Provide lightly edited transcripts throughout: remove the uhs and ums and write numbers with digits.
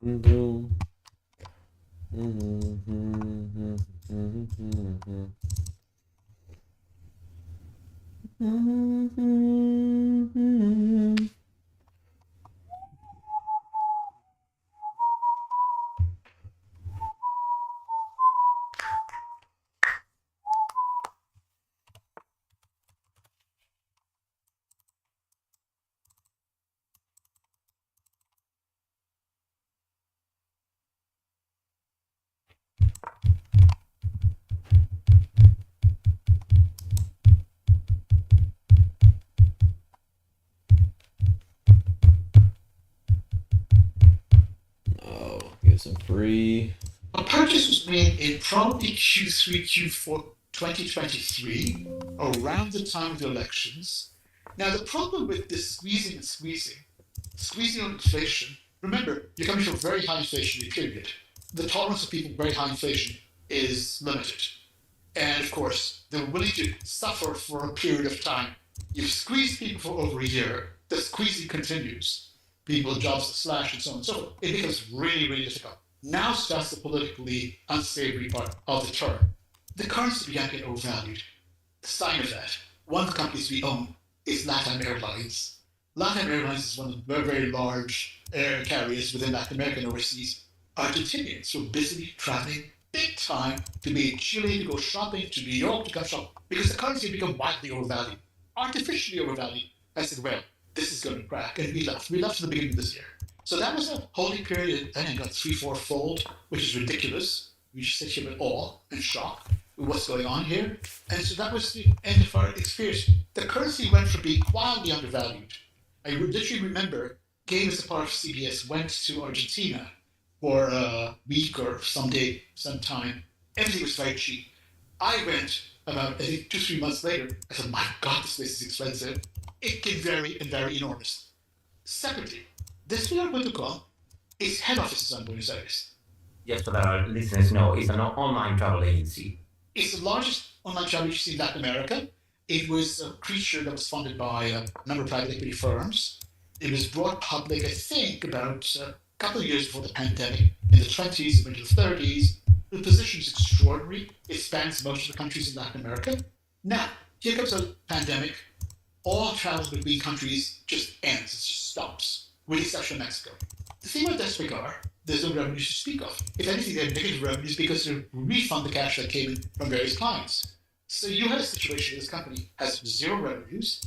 Boom. Oh, get some free. A purchase was made in probably Q3, Q4 2023, around the time of the elections. Now, the problem with this squeezing on inflation, remember, you're coming from a very high inflationary period. The tolerance of people with very high inflation is limited. And of course, they're willing to suffer for a period of time. You've squeezed people for over a year, the squeezing continues. People, jobs are slashed, and so on and so forth. It becomes really, really difficult. Now starts the politically unsavory part of the term. The currency began to get overvalued. The sign of that, one of the companies we own is LATAM Airlines. LATAM Airlines is one of the very, very large air carriers within Latin America and overseas. Argentinians were busily traveling big time to be in Chile, to go shopping, to New York, to go shop, because the currency had become widely overvalued, artificially overvalued. I said, well, this is going to crack. And we left. We left at the beginning of this year. So that was a holy period. Then it got 3-4 fold, which is ridiculous. We just sit here in awe and shock with what's going on here. And so that was the end of our experience. The currency went from being wildly undervalued. I literally remember Game as a part of CBS went to Argentina for a week or sometime. Everything was very cheap. I went about, I think, 2-3 months later. I said, my God, this place is expensive. It became very and very enormous. Separately, Desfilar.com, its head office is on Buenos Aires. Just so that our listeners know, it's an online travel agency. It's the largest online travel agency in Latin America. It was a creature that was funded by a number of private equity firms. It was brought public, I think, about a couple of years before the pandemic, in the 20s and into the 30s. The position is extraordinary. It spans most of the countries in Latin America. Now, here comes a pandemic. All travel between countries just ends, it just stops, with the exception of Mexico. The thing about Despegar, there's no revenues to speak of. If anything, they have negative revenues because they refund the cash that came in from various clients. So you have a situation where this company has zero revenues,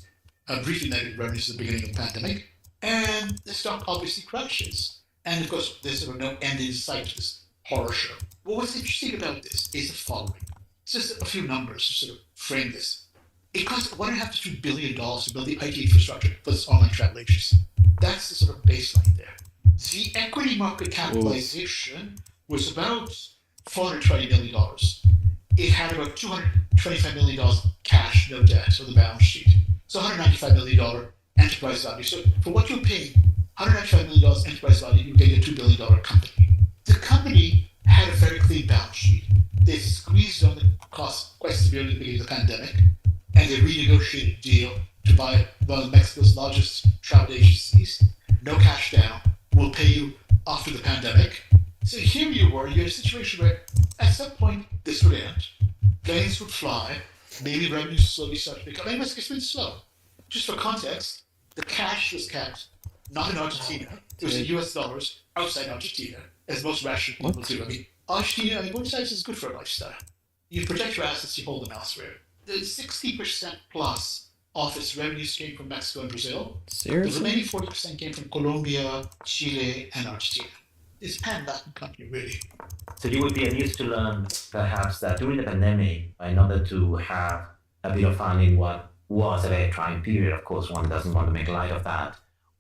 briefly negative revenues at the beginning of the pandemic, and the stock obviously crashes. And of course, there's sort of no end in sight to this horror show. Well, what's interesting about this is the following. Just a few numbers to sort of frame this. It cost $1.5 to $2 billion to build the IT infrastructure for this online travel agency. That's the sort of baseline there. The equity market capitalization was about $420 million. It had about $225 million cash, no debt, on the balance sheet. So $195 million enterprise value. So for what you're paying, $195 million enterprise value, you get a $2 billion company. The company had a very clean balance sheet. They squeezed on the cost quite severely at the beginning of the pandemic, and they renegotiated a deal to buy one of Mexico's largest travel agencies. No cash down. We'll pay you after the pandemic. So here you were, you had a situation where at some point this would end. Planes would fly, maybe revenues slowly start to pick up. I must it's been slow. Just for context, the cash was kept not in Argentina. It was in US dollars outside Argentina, as most rational people do. I mean, Argentina, Buenos Aires is good for a lifestyle. You protect your assets, you hold them elsewhere. The 60% plus of its revenues came from Mexico and Brazil. The remaining 40% came from Colombia, Chile, and Argentina. It's pan-Latin company, really. So you would be amused to learn, perhaps, that during the pandemic, in order to have a bit of fun in what was a very trying period, of course, one doesn't want to make light of that,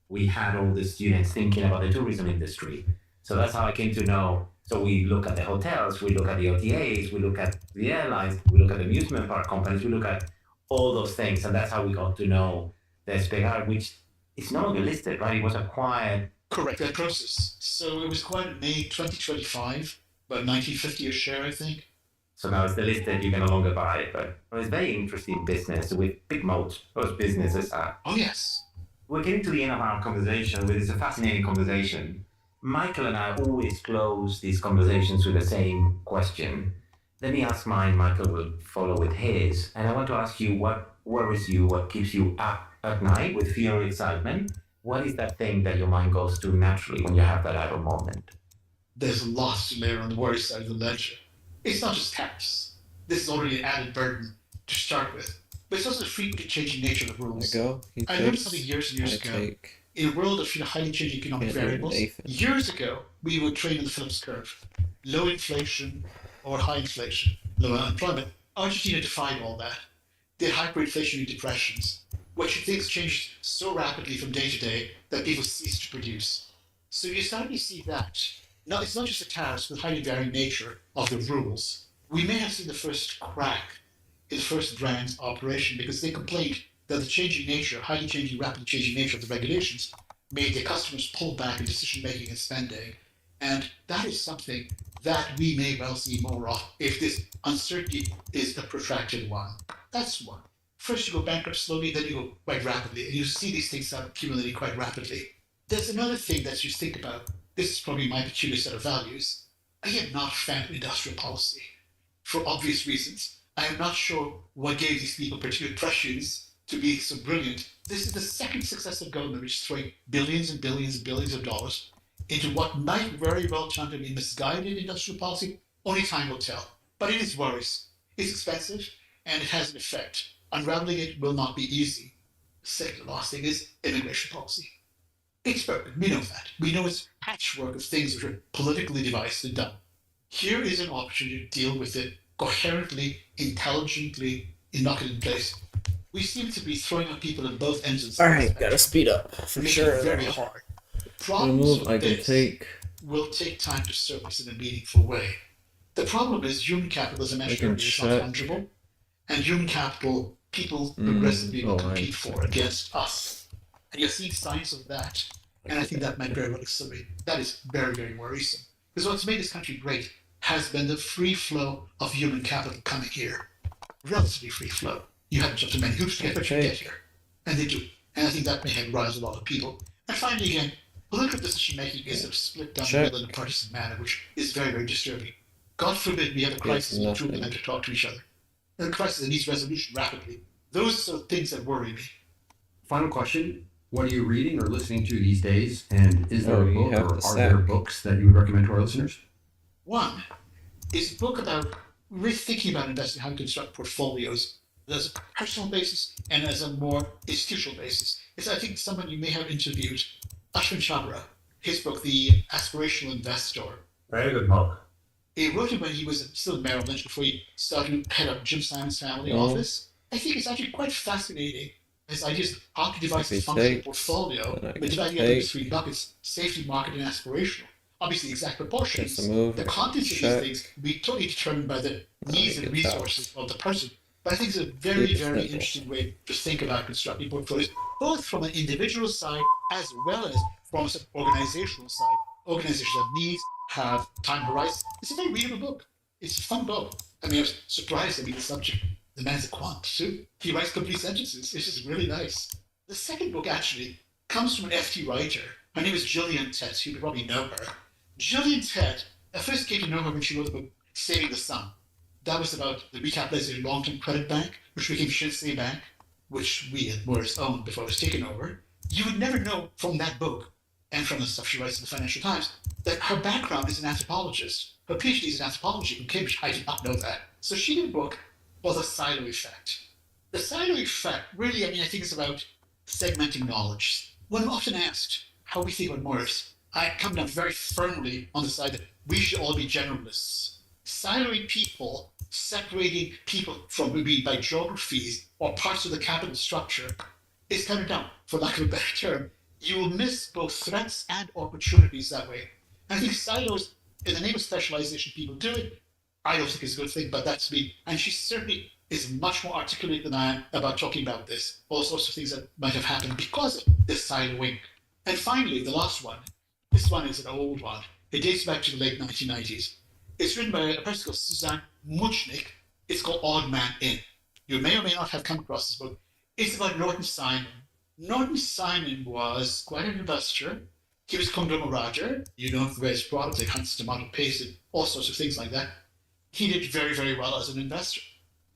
we had all the students thinking about the tourism industry. So that's how I came to know. So we look at the hotels, we look at the OTAs, we look at the airlines, we look at the amusement park companies, we look at all those things, and that's how we got to know Despegar, which is no longer listed, right? It was acquired. Correct, that process. So it was acquired in May 2025, about 1950 a share, I think. So now it's the listed, you can no longer buy it, but it's a very interesting business with big moats. Those businesses are. Oh, yes. We're getting to the end of our conversation, but it's a fascinating conversation. Michael and I always close these conversations with the same question. Let me ask mine, Michael will follow with his. And I want to ask you what worries you, what keeps you up at night with fear or excitement? What is that thing that your mind goes to naturally when you have that idle moment? There's lots to layer on the worry side of the ledger. It's not just tariffs. This is already an added burden to start with. But it's also the frequently changing nature of the I rules. go. He I learned takes. something years and I years ago. take. In a world of highly changing economic Can't do variables, Nathan. years ago, we would trade on the Phillips curve. Low inflation or high inflation, low unemployment. Argentina defied all that. They had hyperinflationary depressions, which things changed so rapidly from day to day that people ceased to produce. So you're starting to see that. Now, it's not just the tariffs, but the highly varying nature of the rules. We may have seen the first crack in the first brand's operation because they complained that the changing nature, highly changing, rapidly changing nature of the regulations made their customers pull back in decision making and spending. And that is something that we may well see more of if this uncertainty is a protracted one. That's one. First, you go bankrupt slowly, then you go quite rapidly, and you see these things start accumulating quite rapidly. There's another thing that you think about. This is probably my peculiar set of values. I am not a fan of industrial policy for obvious reasons. I am not sure what gave these people particular prescience to be so brilliant. This is the second successive government which is throwing billions and billions and billions of dollars into what might very well turn to be misguided industrial policy. Only time will tell. But it is worrisome. It's expensive and it has an effect. Unraveling it will not be easy. Second, the last thing is immigration policy. It's broken. We know that. We know it's a patchwork of things which are politically devised and done. Here is an opportunity to deal with it coherently, intelligently, and knock it in place. We seem to be throwing at people at both ends of the spectrum, speed up for making sure. it very hard. The I problems move. with I can this take. will take time to surface in a meaningful way. The problem is human capital, as I mentioned can earlier, is not check. fungible, and human capital people progressively will oh, compete I- for against us. And you're seeing signs of that, and I think that might very well accelerate. That is very, very worrisome. Because what's made this country great has been the free flow of human capital coming here. Relatively free flow. You haven't jumped too many hoops to get what you get here. And they do. And I think that may have riled a lot of people. And finally, again, political decision making is sort of split down the Check. middle in a partisan manner, which is very, very disturbing. God forbid we have a crisis and two of them nothing. have to talk to each other. And a crisis that needs resolution rapidly. Those are things that worry me. Final question. What are you reading or listening to these days? And is there Oh, a you book have or the are there sack. books that you would recommend to our listeners? One is a book about really thinking about investing, how to construct portfolios as a personal basis and as a more institutional basis. It's, I think, someone you may have interviewed, Ashwin Chabra, his book, The Aspirational Investor. Very good book. He wrote it when he was still in Merrill Lynch before he started to head up Jim Simon's family Oh. office. I think it's actually quite fascinating. His ideas of how to devise a If he functional takes, portfolio, then I but can dividing it into take. three buckets: safety, market, and aspirational. Obviously, the exact That's proportions, a move. the contents of Check. these things will be totally determined by the I needs and get that. resources of the person. But I think it's a very, Keep it very simple. interesting way to think about constructing portfolios, both from an individual side as well as from an organizational side. Organizations have needs, have time horizons. It's a very readable book. It's a fun book. I mean, I was surprised. I mean, the subject, the man's a quant too. He writes complete sentences. It's just really nice. The second book actually comes from an FT writer. Her name is Gillian Tett. You probably know her. Gillian Tett, I first came to know her when she wrote the book Saving the Sun. That was about the recapitalization of long-term credit bank, which became Shinsei Bank, which we at Morris owned before it was taken over. You would never know from that book and from the stuff she writes in the Financial Times that her background is an anthropologist. Her PhD is in anthropology from Cambridge. I did not know that. So she did a book called The Silo Effect. The Silo Effect, really, I mean, I think it's about segmenting knowledge. When I'm often asked how we think about Morris, I come down very firmly on the side that we should all be generalists. Siloing people, separating people from maybe by geographies or parts of the capital structure is coming down, for lack of a better term. You will miss both threats and opportunities that way. I think silos, in the name of specialization, people do it. I don't think it's a good thing, but that's me. And she certainly is much more articulate than I am about talking about this. All sorts of things that might have happened because of this siloing. And finally, the last one. This one is an old one. It dates back to the late 1990s. It's written by a person called Suzanne Muchnick. It's called Odd Man In. You may or may not have come across this book. It's about Norton Simon. Norton Simon was quite an investor. He was Konglomerate, you know, for various products like Hunt's tomato paste and all sorts of things like that. He did very, very well as an investor.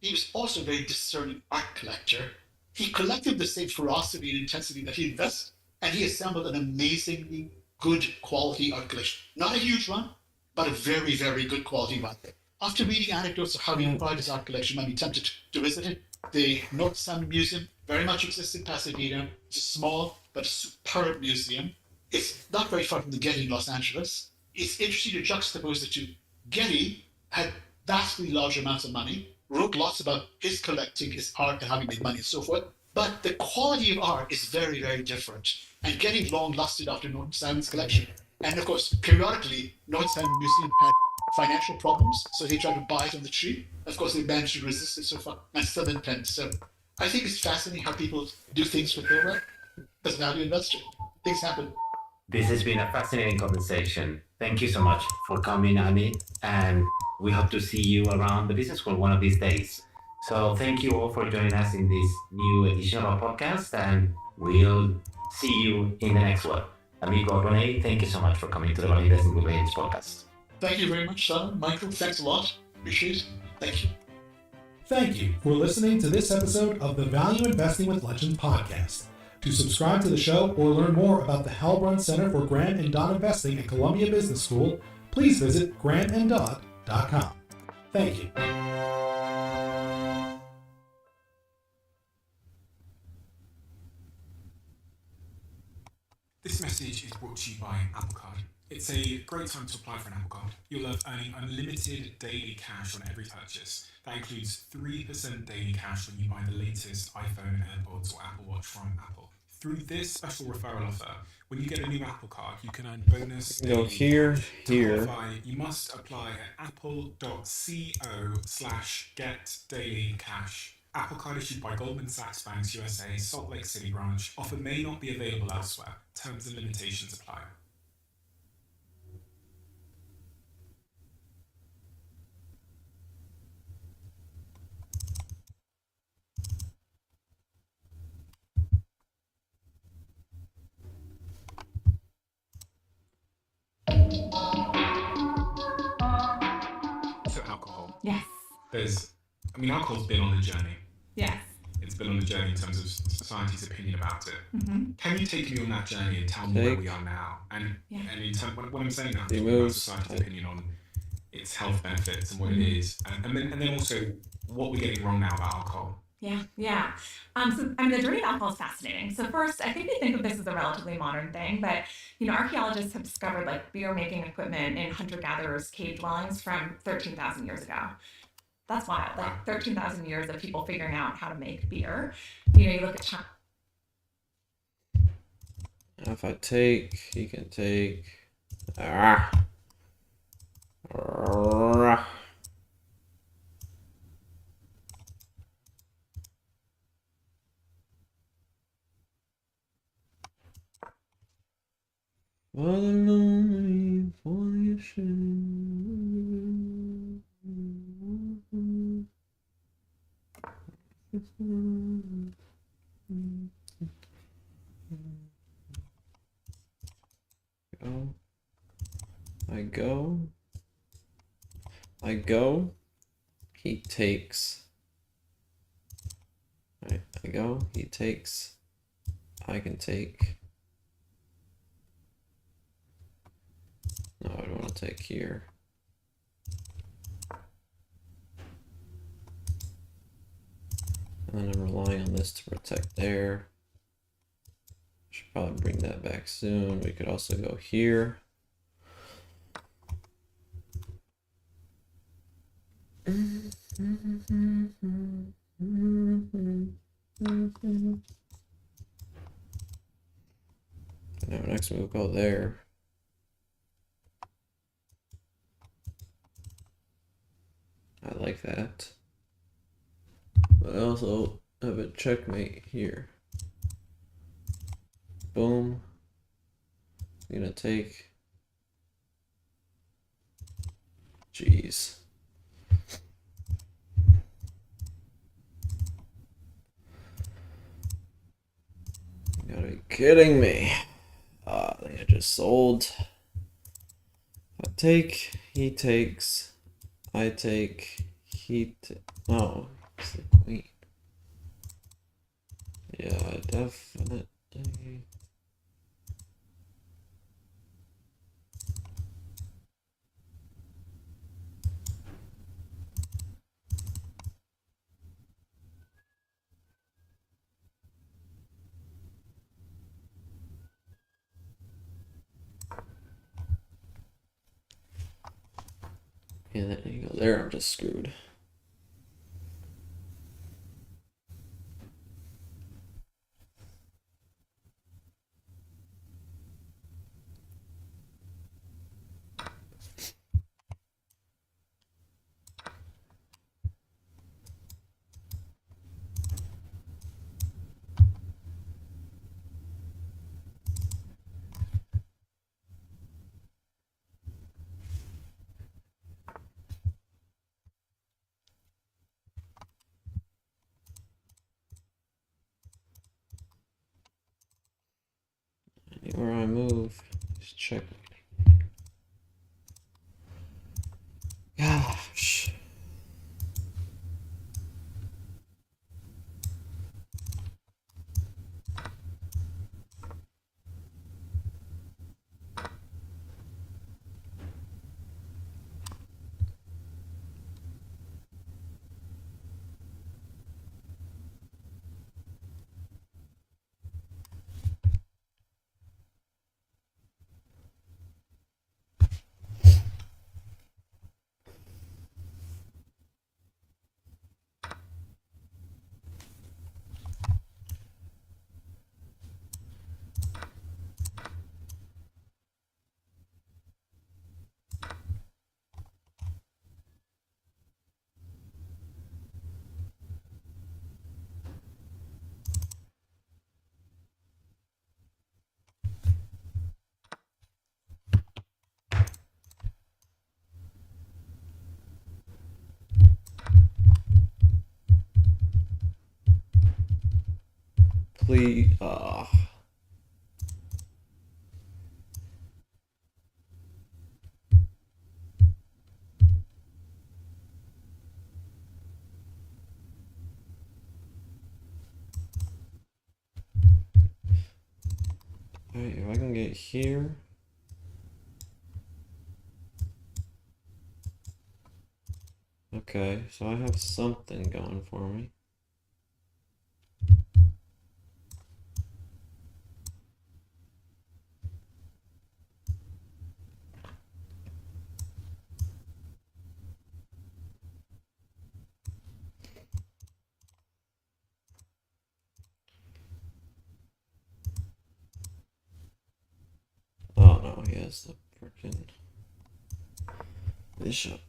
He was also a very discerning art collector. He collected the same ferocity and intensity that he invested, and he assembled an amazingly good quality art collection. Not a huge one, but a very, very good quality one. After reading anecdotes of how he acquired his art collection, you might be tempted to visit it. The North Sound Museum very much exists in Pasadena. It's a small but superb museum. It's not very far from the Getty in Los Angeles. It's interesting to juxtapose the two. Getty had vastly large amounts of money, wrote lots about his collecting, his art, and how he made money and so forth. But the quality of art is very, very different. And Getty long lusted after North Sound's collection. And of course, periodically, North Sound Museum had financial problems, so they tried to buy it on the cheap. Of course, they managed to resist it so far, and still intend. So I think it's fascinating how people do things with their work. As a value investor, things happen. This has been a fascinating conversation. Thank you so much for coming, Ami, and we hope to see you around the business school one of these days. So thank you all for joining us in this new edition of our podcast, and we'll see you in the next one. Amigo Rene, thank you so much for coming to the Value Investing with Legends podcast. Thank you very much, Simon. Michael, thanks a lot. Appreciate it. Thank you. Thank you for listening to this episode of the Value Investing with Legends podcast. To subscribe to the show or learn more about the Heilbronn Center for Grant and Dodd Investing at Columbia Business School, please visit grantanddodd.com. Thank you. This message is brought to you by Apple Card. It's a great time to apply for an Apple Card. You'll love earning unlimited daily cash on every purchase. That includes 3% daily cash when you buy the latest iPhone, AirPods, or Apple Watch from Apple. Through this special referral offer, when you get a new Apple Card, you can earn bonus Go daily here, cash. To here. qualify, you must apply at apple.co/getdailycash. Apple Card issued by Goldman Sachs Banks USA, Salt Lake City branch. Offer may not be available elsewhere. Terms and limitations apply. So alcohol. Yes. Alcohol's been on a journey. Yes. It's been on a journey in terms of society's opinion about it. Mm-hmm. Can you take me on that journey and tell me where we are now? And in terms, what I'm saying now, He is about moves. society's opinion on its health benefits and what it is, and then also what we're getting wrong now about alcohol. Yeah. The journey of alcohol is fascinating. So first, I think we think of this as a relatively modern thing, but archaeologists have discovered beer making equipment in hunter-gatherers' cave dwellings from 13,000 years ago. That's wild. 13,000 years of people figuring out how to make beer. You look at China. If I take, he can take. Ah. Ah. For the lonely, for the ashamed. I go. He takes. Alright, I go. He takes. I can take. No, I don't want to take here. And then I'm relying on this to protect there. Should probably bring that back soon. We could also go here. Now next we'll go there. I like that. But I also have a checkmate here. Boom. I'm gonna take. Jeez. You gotta be kidding me. They just sold. I take, he takes, I take, oh, it's the queen. Yeah, definitely. Yeah, there you go. There, I'm just screwed. Anywhere I move, just check. Gosh. Please, Alright, if I can get here. Okay, so I have something going for me. Oh no, he has the freaking bishop.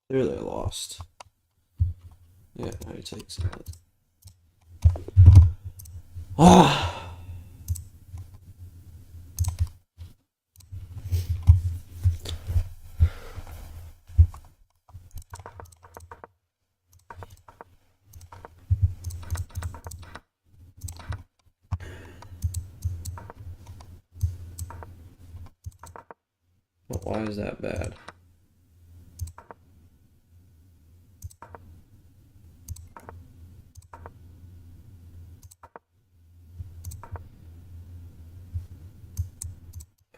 Clearly I lost. Yeah, now he takes it. Ah! But why is that bad?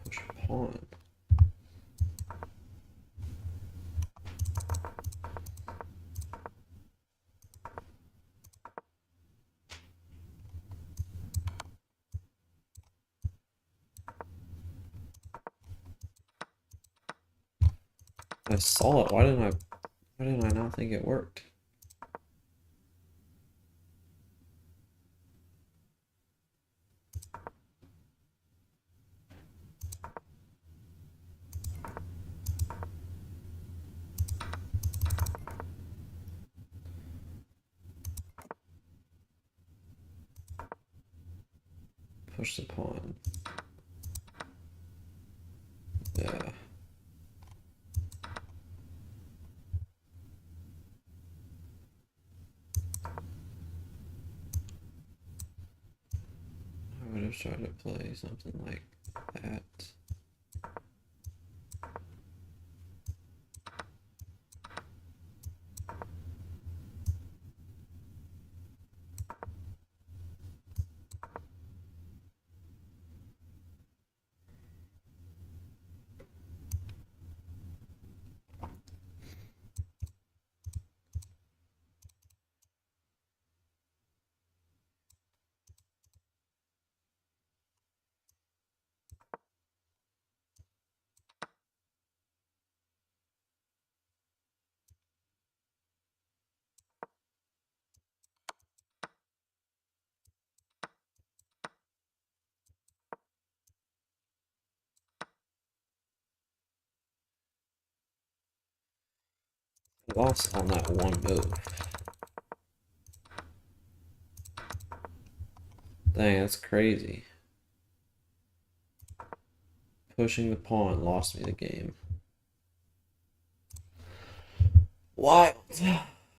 Push pawn. I saw it. Why didn't I not think it worked? Push the pawn. Yeah. I would have tried to play something like that. Lost on that one move. Dang, that's crazy. Pushing the pawn lost me the game. Wild.